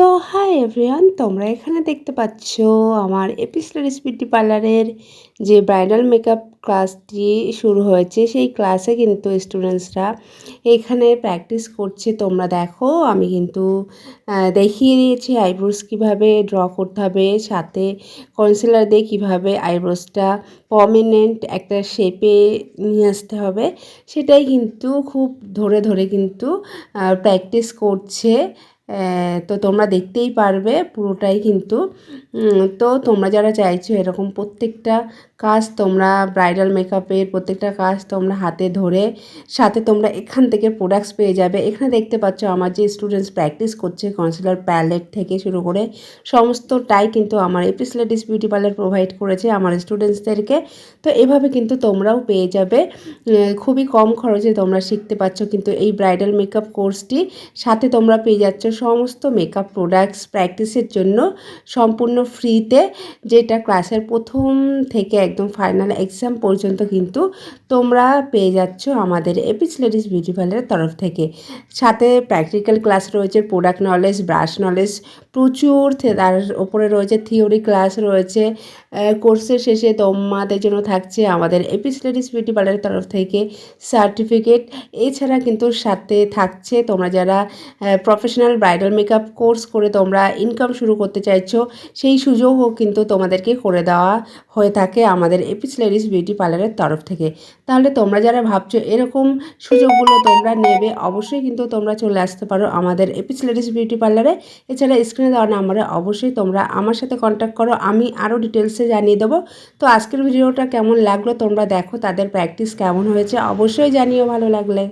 So hi everyone, তোমরা এখানে দেখতে পাচ্ছ আমার এপিসোডিস বিউটি পার্লারের যে ব্রাইডাল মেকআপ ক্লাসটি শুরু হয়েছে। সেই ক্লাসে কিন্তু স্টুডেন্টসরা এখানে প্র্যাকটিস করছে। তোমরা দেখো, আমি কিন্তু দেখিয়ে দিয়েছি আইব্রোস কীভাবে ড্র করতে হবে, সাথে কনসিলার দিয়ে কীভাবে আইব্রোসটা প্রমিনেন্ট একটা শেপে নিয়ে আসতে হবে, সেটাই কিন্তু খুব ধরে ধরে কিন্তু প্র্যাকটিস করছে। তো তোমরা দেখতেই পারবে পুরোটাই কিন্তু। তো তোমরা যারা চাইছো এরকম প্রত্যেকটা কাজ, তোমরা ব্রাইডাল মেকআপের প্রত্যেকটা কাজ তোমরা হাতে ধরে, সাথে তোমরা এখান থেকে প্রোডাক্টস পেয়ে যাবে। এখানে দেখতে পাচ্ছ আমার যে স্টুডেন্টস প্র্যাকটিস করছে, কনসিলার প্যালেট থেকে শুরু করে সমস্তটাই কিন্তু আমার Apis ladies beauty parlour provide করেছে আমার স্টুডেন্টসদেরকে। তো এভাবে কিন্তু তোমরাও পেয়ে যাবে। খুবই কম খরচে তোমরা শিখতে পাচ্ছ কিন্তু এই ব্রাইডাল মেকআপ কোর্সটি। সাথে তোমরা পেয়ে যাচ্ছ সমস্ত মেকআপ প্রোডাক্টস প্র্যাকটিসের জন্য সম্পূর্ণ ফ্রিতে, যেটা ক্লাসের প্রথম থেকে একদম ফাইনাল এক্সাম পর্যন্ত কিন্তু তোমরা পেয়ে যাচ্ছ আমাদের এপিস লেডিস বিউটি পার্লারের তরফ থেকে। সাথে প্র্যাকটিক্যাল ক্লাস রয়েছে, প্রোডাক্ট নলেজ, ব্রাশ নলেজ প্রচুর, তার ওপরে রয়েছে থিওরি ক্লাস রয়েছে। কোর্সের শেষে তোমাদের জন্য থাকছে আমাদের এপিস লেডিস বিউটি পার্লারের তরফ থেকে সার্টিফিকেট। এছাড়া কিন্তু সাথে থাকছে তোমরা যারা প্রফেশনাল ব্রাইডাল মেকআপ কোর্স করে তোমরা ইনকাম শুরু করতে চাইছো, সেই সুযোগও কিন্তু তোমাদেরকে করে দেওয়া হয়ে থাকে আমাদের এপিস লেডিস বিউটি পার্লারের তরফ থেকে। তাহলে তোমরা যারা ভাবছো এরকম সুযোগগুলো তোমরা নেবে, অবশ্যই কিন্তু তোমরা চলে আসতে পারো আমাদের এপিস লেডিস বিউটি পার্লারে। এছাড়া স্ক্রিনে দেওয়া নাম্বারে অবশ্যই তোমরা আমার সাথে কন্ট্যাক্ট করো, আমি আরও ডিটেলসে জানিয়ে দেবো। তো আজকের ভিডিওটা কেমন লাগলো তোমরা দেখো, তাদের প্র্যাকটিস কেমন হয়েছে অবশ্যই জানিও ভালো লাগলে।